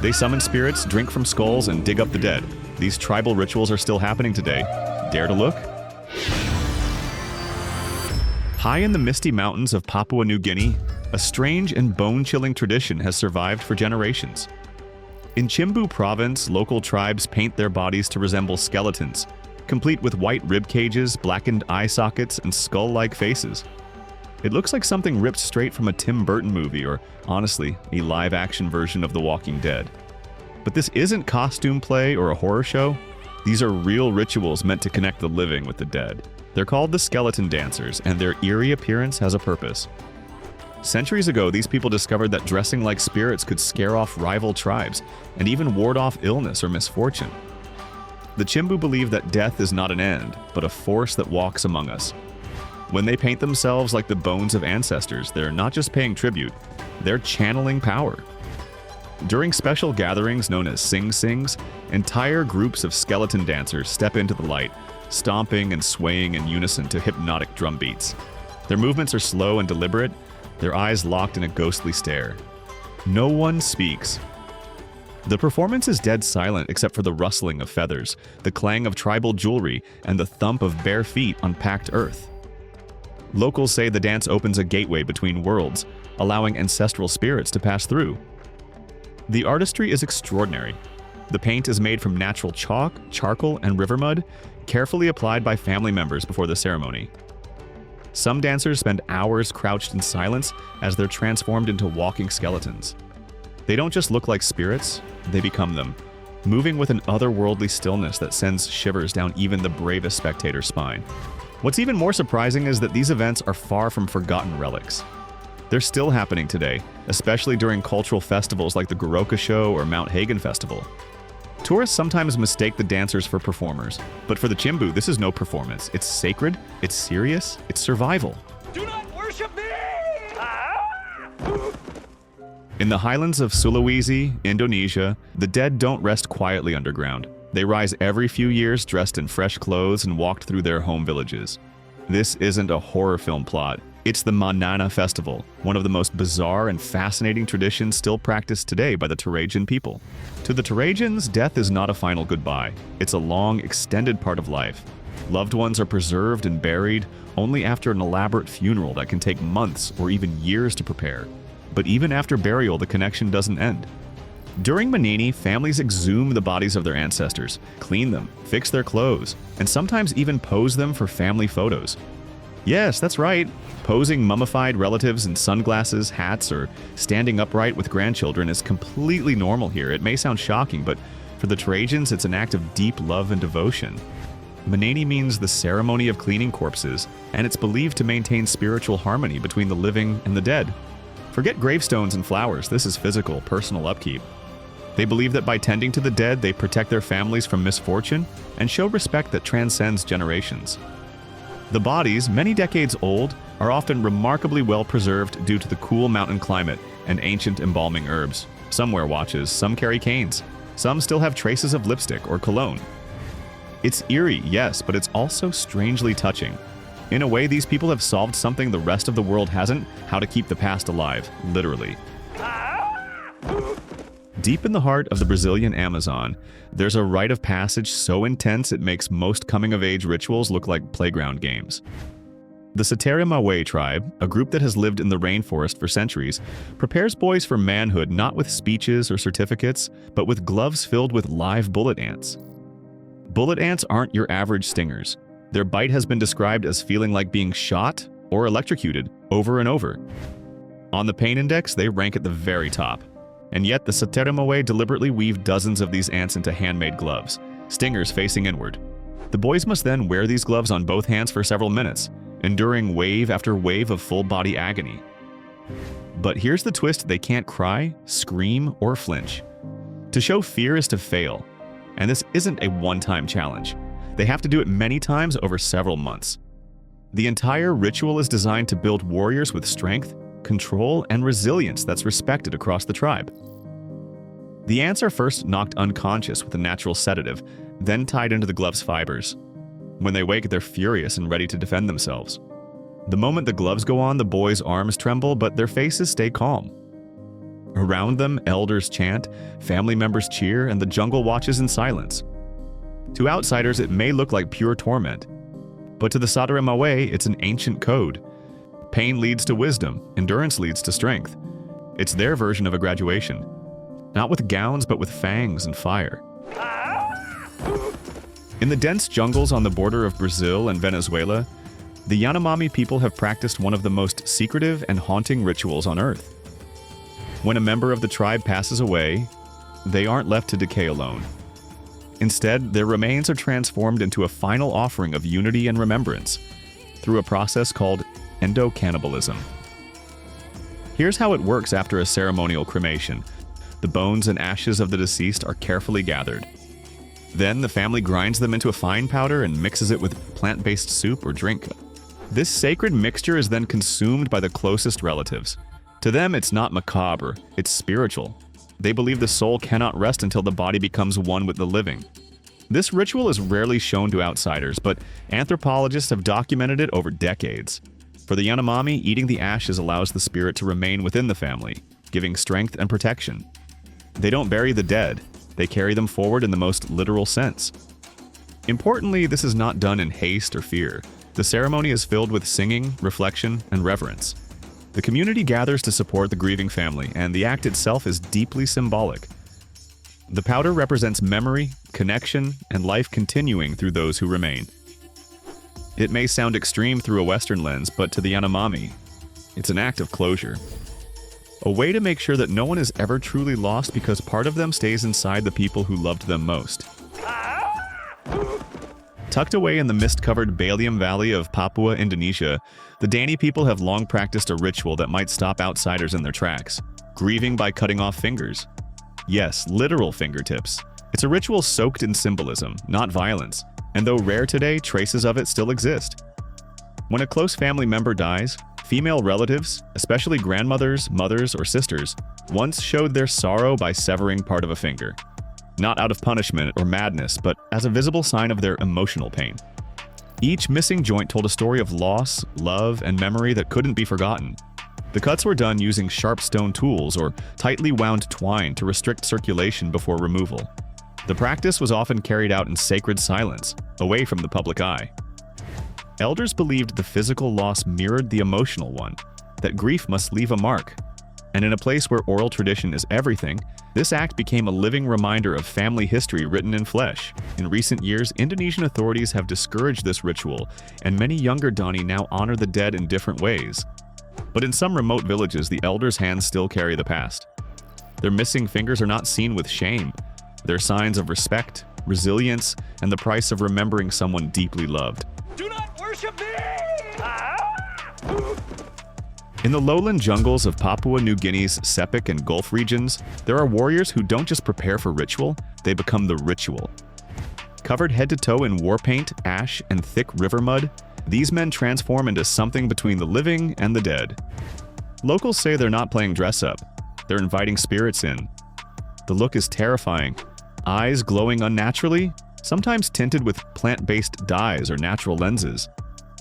They summon spirits, drink from skulls, and dig up the dead. These tribal rituals are still happening today. Dare to look? High in the misty mountains of Papua New Guinea, a strange and bone-chilling tradition has survived for generations. In Chimbu province, local tribes paint their bodies to resemble skeletons, complete with white rib cages, blackened eye sockets, and skull-like faces. It looks like something ripped straight from a Tim Burton movie or, honestly, a live-action version of The Walking Dead. But this isn't costume play or a horror show. These are real rituals meant to connect the living with the dead. They're called the skeleton dancers, and their eerie appearance has a purpose. Centuries ago, these people discovered that dressing like spirits could scare off rival tribes and even ward off illness or misfortune. The Chimbu believe that death is not an end, but a force that walks among us. When they paint themselves like the bones of ancestors, they're not just paying tribute, they're channeling power. During special gatherings known as sing-sings, entire groups of skeleton dancers step into the light, stomping and swaying in unison to hypnotic drum beats. Their movements are slow and deliberate, their eyes locked in a ghostly stare. No one speaks. The performance is dead silent except for the rustling of feathers, the clang of tribal jewelry, and the thump of bare feet on packed earth. Locals say the dance opens a gateway between worlds, allowing ancestral spirits to pass through. The artistry is extraordinary. The paint is made from natural chalk, charcoal, and river mud, carefully applied by family members before the ceremony. Some dancers spend hours crouched in silence as they're transformed into walking skeletons. They don't just look like spirits, they become them, moving with an otherworldly stillness that sends shivers down even the bravest spectator's spine. What's even more surprising is that these events are far from forgotten relics. They're still happening today, especially during cultural festivals like the Goroka Show or Mount Hagen Festival. Tourists sometimes mistake the dancers for performers, but for the Chimbu, this is no performance. It's sacred, it's serious, it's survival. Do not worship me! In the highlands of Sulawesi, Indonesia, the dead don't rest quietly underground. They rise every few years dressed in fresh clothes and walked through their home villages. This isn't a horror film plot. It's the Manana Festival, one of the most bizarre and fascinating traditions still practiced today by the Torajan people. To the Torajans, death is not a final goodbye. It's a long, extended part of life. Loved ones are preserved and buried only after an elaborate funeral that can take months or even years to prepare. But even after burial, the connection doesn't end. During Manini, families exhume the bodies of their ancestors, clean them, fix their clothes, and sometimes even pose them for family photos. Yes, that's right. Posing mummified relatives in sunglasses, hats, or standing upright with grandchildren is completely normal here. It may sound shocking, but for the Torajans, it's an act of deep love and devotion. Manini means the ceremony of cleaning corpses, and it's believed to maintain spiritual harmony between the living and the dead. Forget gravestones and flowers. This is physical, personal upkeep. They believe that by tending to the dead, they protect their families from misfortune and show respect that transcends generations. The bodies, many decades old, are often remarkably well preserved due to the cool mountain climate and ancient embalming herbs. Some wear watches, some carry canes. Some still have traces of lipstick or cologne. It's eerie, yes, but it's also strangely touching. In a way, these people have solved something the rest of the world hasn't: how to keep the past alive, literally. Deep in the heart of the Brazilian Amazon, there's a rite of passage so intense it makes most coming-of-age rituals look like playground games. The Sateremawe tribe, a group that has lived in the rainforest for centuries, prepares boys for manhood not with speeches or certificates, but with gloves filled with live bullet ants. Bullet ants aren't your average stingers. Their bite has been described as feeling like being shot or electrocuted over and over. On the pain index, they rank at the very top. And yet the Sateremawe deliberately weave dozens of these ants into handmade gloves, stingers facing inward. The boys must then wear these gloves on both hands for several minutes, enduring wave after wave of full-body agony. But here's the twist: they can't cry, scream, or flinch. To show fear is to fail, and this isn't a one-time challenge. They have to do it many times over several months. The entire ritual is designed to build warriors with strength, control, and resilience that's respected across the tribe. The ants are first knocked unconscious with a natural sedative, then tied into the glove's fibers. When they wake, they're furious and ready to defend themselves. The moment the gloves go on, the boys' arms tremble, but their faces stay calm. Around them, elders chant, family members cheer, and the jungle watches in silence. To outsiders, it may look like pure torment, but to the Sadaremawe, it's an ancient code. Pain leads to wisdom, endurance leads to strength. It's their version of a graduation. Not with gowns, but with fangs and fire. In the dense jungles on the border of Brazil and Venezuela, the Yanomami people have practiced one of the most secretive and haunting rituals on Earth. When a member of the tribe passes away, they aren't left to decay alone. Instead, their remains are transformed into a final offering of unity and remembrance through a process called endocannibalism. Here's how it works after a ceremonial cremation. The bones and ashes of the deceased are carefully gathered. Then the family grinds them into a fine powder and mixes it with plant-based soup or drink. This sacred mixture is then consumed by the closest relatives. To them, it's not macabre, it's spiritual. They believe the soul cannot rest until the body becomes one with the living. This ritual is rarely shown to outsiders, but anthropologists have documented it over decades. For the Yanomami, eating the ashes allows the spirit to remain within the family, giving strength and protection. They don't bury the dead, they carry them forward in the most literal sense. Importantly, this is not done in haste or fear. The ceremony is filled with singing, reflection, and reverence. The community gathers to support the grieving family, and the act itself is deeply symbolic. The powder represents memory, connection, and life continuing through those who remain. It may sound extreme through a Western lens, but to the Yanomami, it's an act of closure. A way to make sure that no one is ever truly lost because part of them stays inside the people who loved them most. Tucked away in the mist-covered Balium Valley of Papua, Indonesia, the Dani people have long practiced a ritual that might stop outsiders in their tracks, grieving by cutting off fingers. Yes, literal fingertips. It's a ritual soaked in symbolism, not violence, and though rare today, traces of it still exist. When a close family member dies, female relatives, especially grandmothers, mothers, or sisters, once showed their sorrow by severing part of a finger. Not out of punishment or madness, but as a visible sign of their emotional pain. Each missing joint told a story of loss, love, and memory that couldn't be forgotten. The cuts were done using sharp stone tools or tightly wound twine to restrict circulation before removal. The practice was often carried out in sacred silence, away from the public eye. Elders believed the physical loss mirrored the emotional one, that grief must leave a mark. And in a place where oral tradition is everything, this act became a living reminder of family history written in flesh. In recent years, Indonesian authorities have discouraged this ritual, and many younger Dani now honor the dead in different ways. But in some remote villages, the elders' hands still carry the past. Their missing fingers are not seen with shame. They're signs of respect, resilience, and the price of remembering someone deeply loved. Do not worship me! In the lowland jungles of Papua New Guinea's Sepik and Gulf regions, there are warriors who don't just prepare for ritual, they become the ritual. Covered head to toe in war paint, ash, and thick river mud, these men transform into something between the living and the dead. Locals say they're not playing dress-up, they're inviting spirits in. The look is terrifying. Eyes glowing unnaturally, sometimes tinted with plant-based dyes or natural lenses.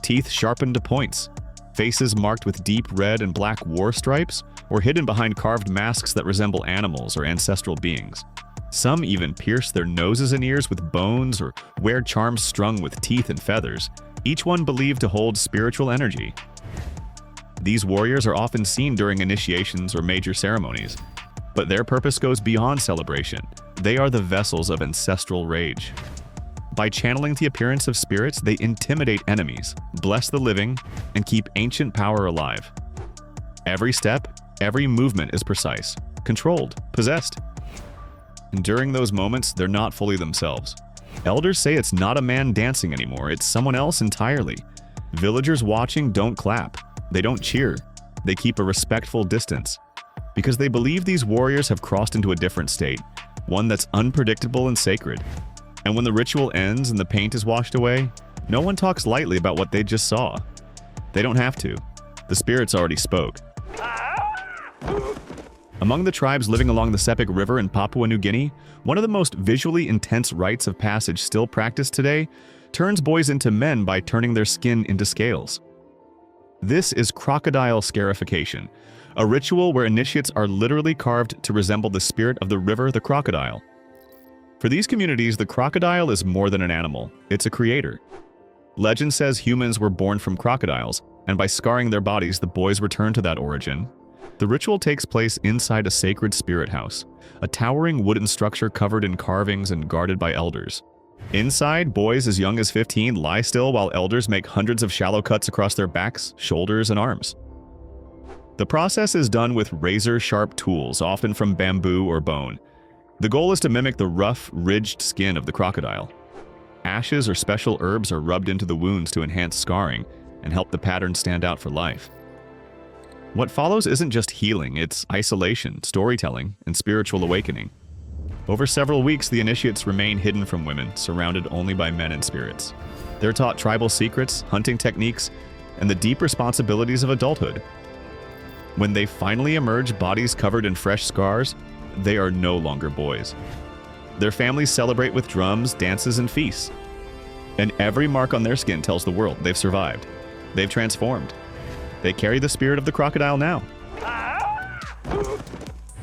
Teeth sharpened to points. Faces marked with deep red and black war stripes, or hidden behind carved masks that resemble animals or ancestral beings. Some even pierce their noses and ears with bones or wear charms strung with teeth and feathers, each one believed to hold spiritual energy. These warriors are often seen during initiations or major ceremonies, but their purpose goes beyond celebration. They are the vessels of ancestral rage. By channeling the appearance of spirits, they intimidate enemies, bless the living, and keep ancient power alive. Every step, every movement is precise, controlled, possessed. And during those moments, they're not fully themselves. Elders say it's not a man dancing anymore, it's someone else entirely. Villagers watching don't clap, they don't cheer, they keep a respectful distance. Because they believe these warriors have crossed into a different state, one that's unpredictable and sacred. And when the ritual ends and the paint is washed away, no one talks lightly about what they just saw. They don't have to. The spirits already spoke. Among the tribes living along the Sepik River in Papua New Guinea, one of the most visually intense rites of passage still practiced today turns boys into men by turning their skin into scales. This is crocodile scarification, a ritual where initiates are literally carved to resemble the spirit of the river, the crocodile. For these communities, the crocodile is more than an animal, it's a creator. Legend says humans were born from crocodiles, and by scarring their bodies, the boys return to that origin. The ritual takes place inside a sacred spirit house, a towering wooden structure covered in carvings and guarded by elders. Inside, boys as young as 15 lie still while elders make hundreds of shallow cuts across their backs, shoulders, and arms. The process is done with razor-sharp tools, often from bamboo or bone. The goal is to mimic the rough, ridged skin of the crocodile. Ashes or special herbs are rubbed into the wounds to enhance scarring and help the pattern stand out for life. What follows isn't just healing, it's isolation, storytelling, and spiritual awakening. Over several weeks, the initiates remain hidden from women, surrounded only by men and spirits. They're taught tribal secrets, hunting techniques, and the deep responsibilities of adulthood. When they finally emerge, bodies covered in fresh scars, they are no longer boys. Their families celebrate with drums, dances, and feasts. And every mark on their skin tells the world they've survived. They've transformed. They carry the spirit of the crocodile now.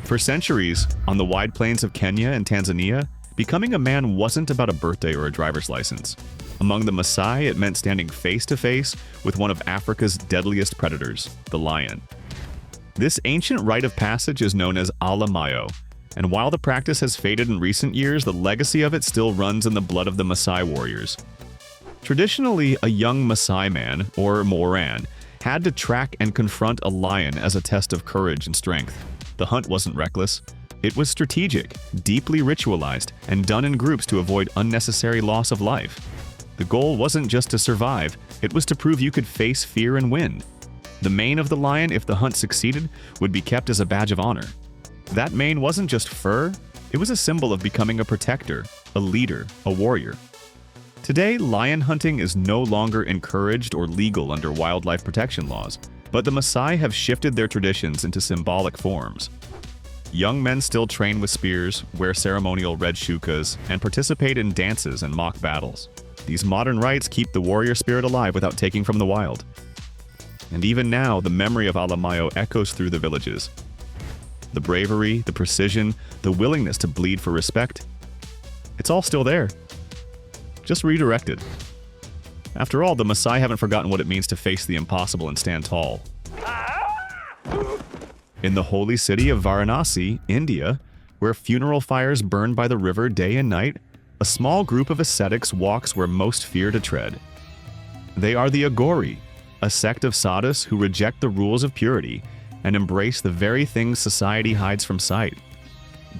For centuries, on the wide plains of Kenya and Tanzania, becoming a man wasn't about a birthday or a driver's license. Among the Maasai, it meant standing face to face with one of Africa's deadliest predators, the lion. This ancient rite of passage is known as alamayo, and while the practice has faded in recent years, the legacy of it still runs in the blood of the Maasai warriors. Traditionally, a young Maasai man, or Moran, had to track and confront a lion as a test of courage and strength. The hunt wasn't reckless. It was strategic, deeply ritualized, and done in groups to avoid unnecessary loss of life. The goal wasn't just to survive, it was to prove you could face fear and win. The mane of the lion, if the hunt succeeded, would be kept as a badge of honor. That mane wasn't just fur, it was a symbol of becoming a protector, a leader, a warrior. Today, lion hunting is no longer encouraged or legal under wildlife protection laws, but the Maasai have shifted their traditions into symbolic forms. Young men still train with spears, wear ceremonial red shukas, and participate in dances and mock battles. These modern rites keep the warrior spirit alive without taking from the wild. And even now, the memory of alamayo echoes through the villages. The bravery, the precision, the willingness to bleed for respect, it's all still there. Just redirected. After all, the Maasai haven't forgotten what it means to face the impossible and stand tall. In the holy city of Varanasi, India, where funeral fires burn by the river day and night, a small group of ascetics walks where most fear to tread. They are the Agori, a sect of sadhus who reject the rules of purity and embrace the very things society hides from sight.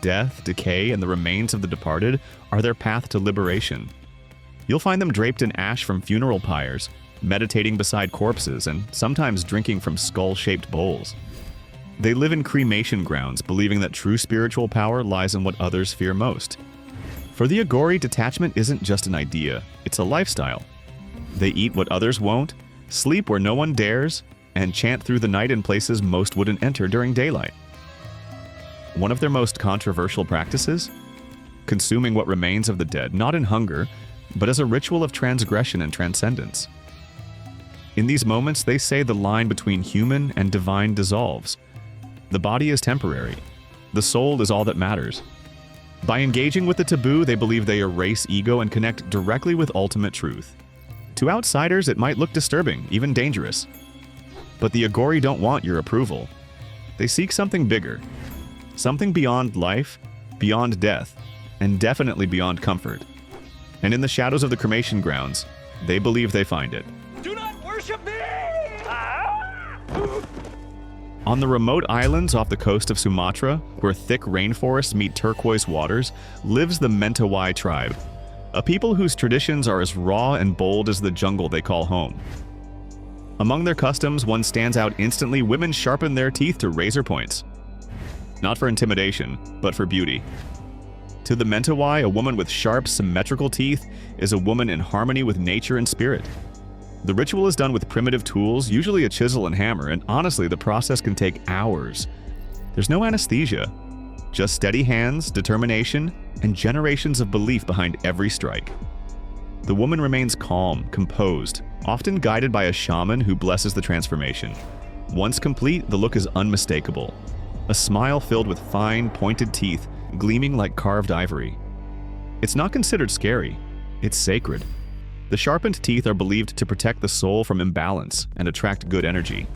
Death, decay, and the remains of the departed are their path to liberation. You'll find them draped in ash from funeral pyres, meditating beside corpses, and sometimes drinking from skull-shaped bowls. They live in cremation grounds, believing that true spiritual power lies in what others fear most. For the Agori, detachment isn't just an idea, it's a lifestyle. They eat what others won't, sleep where no one dares, and chant through the night in places most wouldn't enter during daylight. One of their most controversial practices? Consuming what remains of the dead, not in hunger, but as a ritual of transgression and transcendence. In these moments, they say the line between human and divine dissolves. The body is temporary. The soul is all that matters. By engaging with the taboo, they believe they erase ego and connect directly with ultimate truth. To outsiders, it might look disturbing, even dangerous. But the Agori don't want your approval. They seek something bigger. Something beyond life, beyond death, and definitely beyond comfort. And in the shadows of the cremation grounds, they believe they find it. Do not worship me! On the remote islands off the coast of Sumatra, where thick rainforests meet turquoise waters, lives the Mentawai tribe, a people whose traditions are as raw and bold as the jungle they call home. Among their customs, one stands out instantly: women sharpen their teeth to razor points. Not for intimidation, but for beauty. To the Mentawai, a woman with sharp, symmetrical teeth is a woman in harmony with nature and spirit. The ritual is done with primitive tools, usually a chisel and hammer, and honestly, the process can take hours. There's no anesthesia, just steady hands, determination, and generations of belief behind every strike. The woman remains calm, composed, often guided by a shaman who blesses the transformation. Once complete, the look is unmistakable. A smile filled with fine, pointed teeth, gleaming like carved ivory. It's not considered scary, it's sacred. The sharpened teeth are believed to protect the soul from imbalance and attract good energy.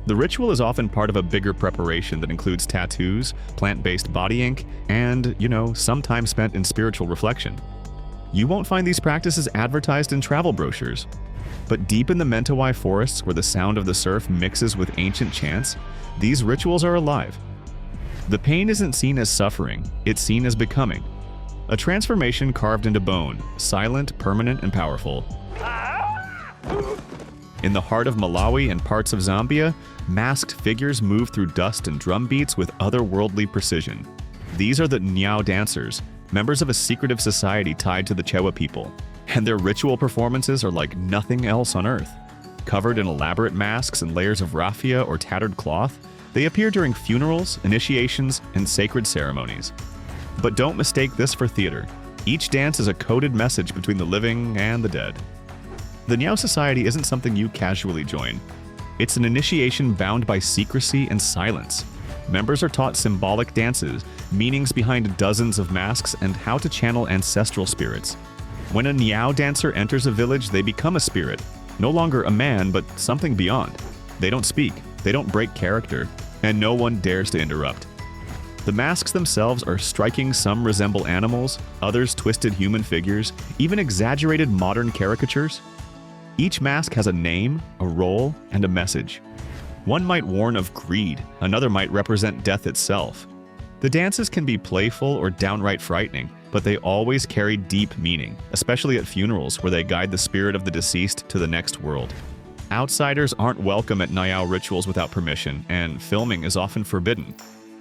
The ritual is often part of a bigger preparation that includes tattoos, plant-based body ink, and, some time spent in spiritual reflection. You won't find these practices advertised in travel brochures. But deep in the Mentawai forests, where the sound of the surf mixes with ancient chants, these rituals are alive. The pain isn't seen as suffering, it's seen as becoming. A transformation carved into bone, silent, permanent, and powerful. In the heart of Malawi and parts of Zambia, masked figures move through dust and drum beats with otherworldly precision. These are the Nyao dancers, members of a secretive society tied to the Chewa people, and their ritual performances are like nothing else on Earth. Covered in elaborate masks and layers of raffia or tattered cloth, they appear during funerals, initiations, and sacred ceremonies. But don't mistake this for theater. Each dance is a coded message between the living and the dead. The Nyao Society isn't something you casually join. It's an initiation bound by secrecy and silence. Members are taught symbolic dances, meanings behind dozens of masks, and how to channel ancestral spirits. When a Nyao dancer enters a village, they become a spirit. No longer a man, but something beyond. They don't speak, they don't break character, and no one dares to interrupt. The masks themselves are striking. Some resemble animals, others twisted human figures, even exaggerated modern caricatures. Each mask has a name, a role, and a message. One might warn of greed, another might represent death itself. The dances can be playful or downright frightening, but they always carry deep meaning, especially at funerals where they guide the spirit of the deceased to the next world. Outsiders aren't welcome at Nyao rituals without permission, and filming is often forbidden.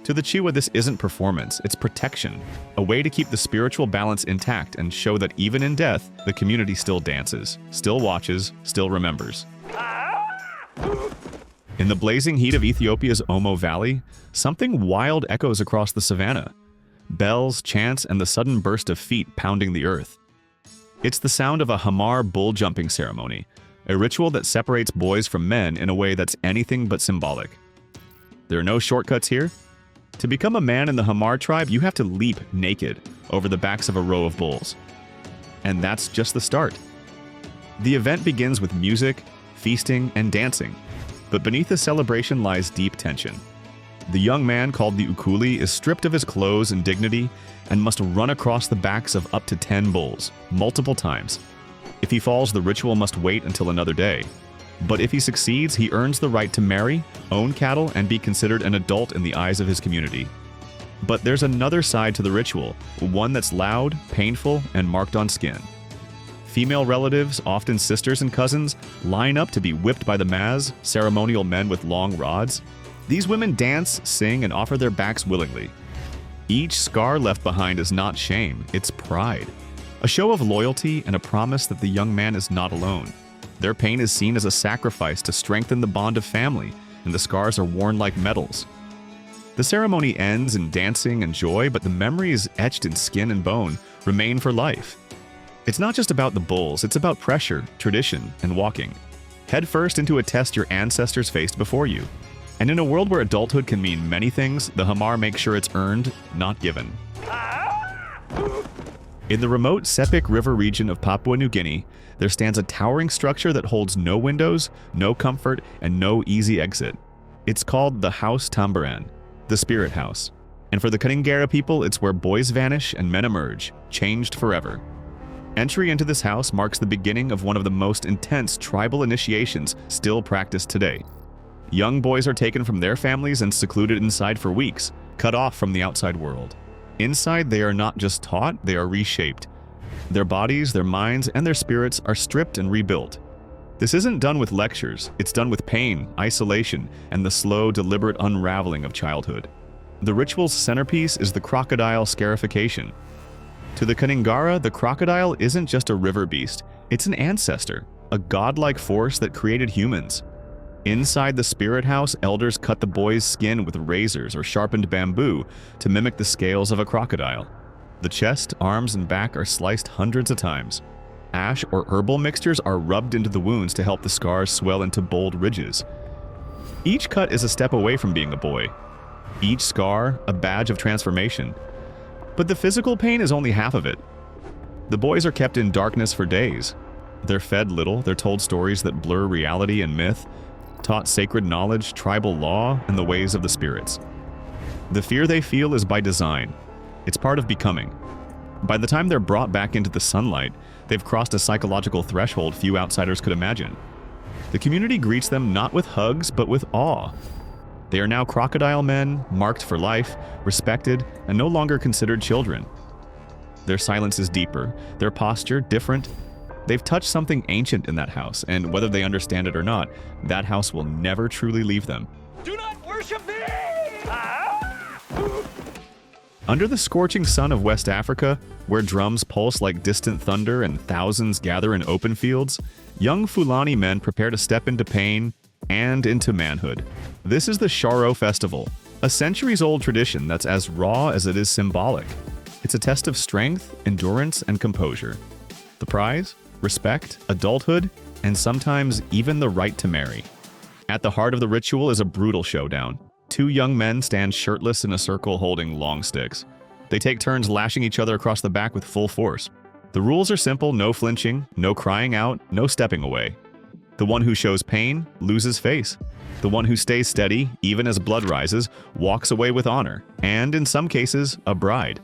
To the Chewa, this isn't performance, it's protection, a way to keep the spiritual balance intact and show that even in death, the community still dances, still watches, still remembers. In the blazing heat of Ethiopia's Omo Valley, something wild echoes across the savannah. Bells, chants, and the sudden burst of feet pounding the earth. It's the sound of a Hamar bull jumping ceremony, a ritual that separates boys from men in a way that's anything but symbolic. There are no shortcuts here. To become a man in the Hamar tribe, you have to leap naked over the backs of a row of bulls. And that's just the start. The event begins with music, feasting, and dancing. But beneath the celebration lies deep tension. The young man, called the Ukuli, is stripped of his clothes and dignity and must run across the backs of up to 10 bulls, multiple times. If he falls, the ritual must wait until another day. But if he succeeds, he earns the right to marry, own cattle, and be considered an adult in the eyes of his community. But there's another side to the ritual, one that's loud, painful, and marked on skin. Female relatives, often sisters and cousins, line up to be whipped by the Maz, ceremonial men with long rods. These women dance, sing, and offer their backs willingly. Each scar left behind is not shame, it's pride. A show of loyalty and a promise that the young man is not alone. Their pain is seen as a sacrifice to strengthen the bond of family, and the scars are worn like medals. The ceremony ends in dancing and joy, but the memories etched in skin and bone remain for life. It's not just about the bulls, it's about pressure, tradition, and walking. Head first into a test your ancestors faced before you. And in a world where adulthood can mean many things, the Hamar makes sure it's earned, not given. In the remote Sepik River region of Papua New Guinea, there stands a towering structure that holds no windows, no comfort, and no easy exit. It's called the House Tambaran, the Spirit House. And for the Kaningara people, it's where boys vanish and men emerge, changed forever. Entry into this house marks the beginning of one of the most intense tribal initiations still practiced today. Young boys are taken from their families and secluded inside for weeks, cut off from the outside world. Inside, they are not just taught, they are reshaped. Their bodies, their minds, and their spirits are stripped and rebuilt. This isn't done with lectures, it's done with pain, isolation, and the slow, deliberate unraveling of childhood. The ritual's centerpiece is the crocodile scarification. To the Kaningara, the crocodile isn't just a river beast, it's an ancestor, a godlike force that created humans. Inside the spirit house, elders cut the boy's skin with razors or sharpened bamboo to mimic the scales of a crocodile. The chest, arms, and back are sliced hundreds of times. Ash or herbal mixtures are rubbed into the wounds to help the scars swell into bold ridges. Each cut is a step away from being a boy. Each scar, a badge of transformation. But the physical pain is only half of it. The boys are kept in darkness for days. They're fed little, they're told stories that blur reality and myth, taught sacred knowledge, tribal law, and the ways of the spirits. The fear they feel is by design. It's part of becoming. By the time they're brought back into the sunlight, they've crossed a psychological threshold few outsiders could imagine. The community greets them not with hugs, but with awe. They are now crocodile men, marked for life, respected, and no longer considered children. Their silence is deeper, their posture different. They've touched something ancient in that house, and whether they understand it or not, that house will never truly leave them. Do not worship me! Under the scorching sun of West Africa, where drums pulse like distant thunder and thousands gather in open fields, young Fulani men prepare to step into pain and into manhood. This is the Sharo Festival, a centuries-old tradition that's as raw as it is symbolic. It's a test of strength, endurance, and composure. The prize? Respect, adulthood, and sometimes even the right to marry. At the heart of the ritual is a brutal showdown. Two young men stand shirtless in a circle holding long sticks. They take turns lashing each other across the back with full force. The rules are simple: no flinching, no crying out, no stepping away. The one who shows pain loses face. The one who stays steady, even as blood rises, walks away with honor, and in some cases, a bride.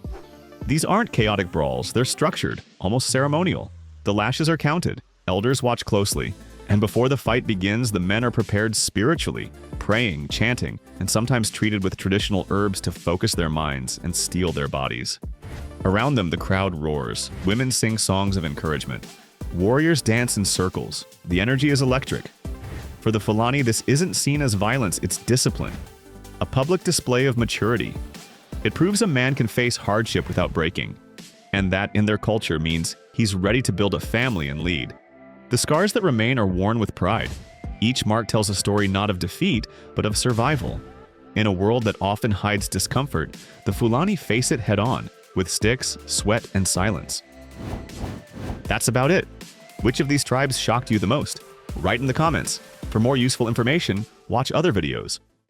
These aren't chaotic brawls, they're structured, almost ceremonial. The lashes are counted, elders watch closely, and before the fight begins, the men are prepared spiritually, praying, chanting, and sometimes treated with traditional herbs to focus their minds and steel their bodies. Around them, the crowd roars. Women sing songs of encouragement. Warriors dance in circles. The energy is electric. For the Fulani, this isn't seen as violence, it's discipline. A public display of maturity. It proves a man can face hardship without breaking. And that, in their culture, means he's ready to build a family and lead. The scars that remain are worn with pride. Each mark tells a story not of defeat, but of survival. In a world that often hides discomfort, the Fulani face it head-on, with sticks, sweat, and silence. That's about it. Which of these tribes shocked you the most? Write in the comments. For more useful information, watch other videos.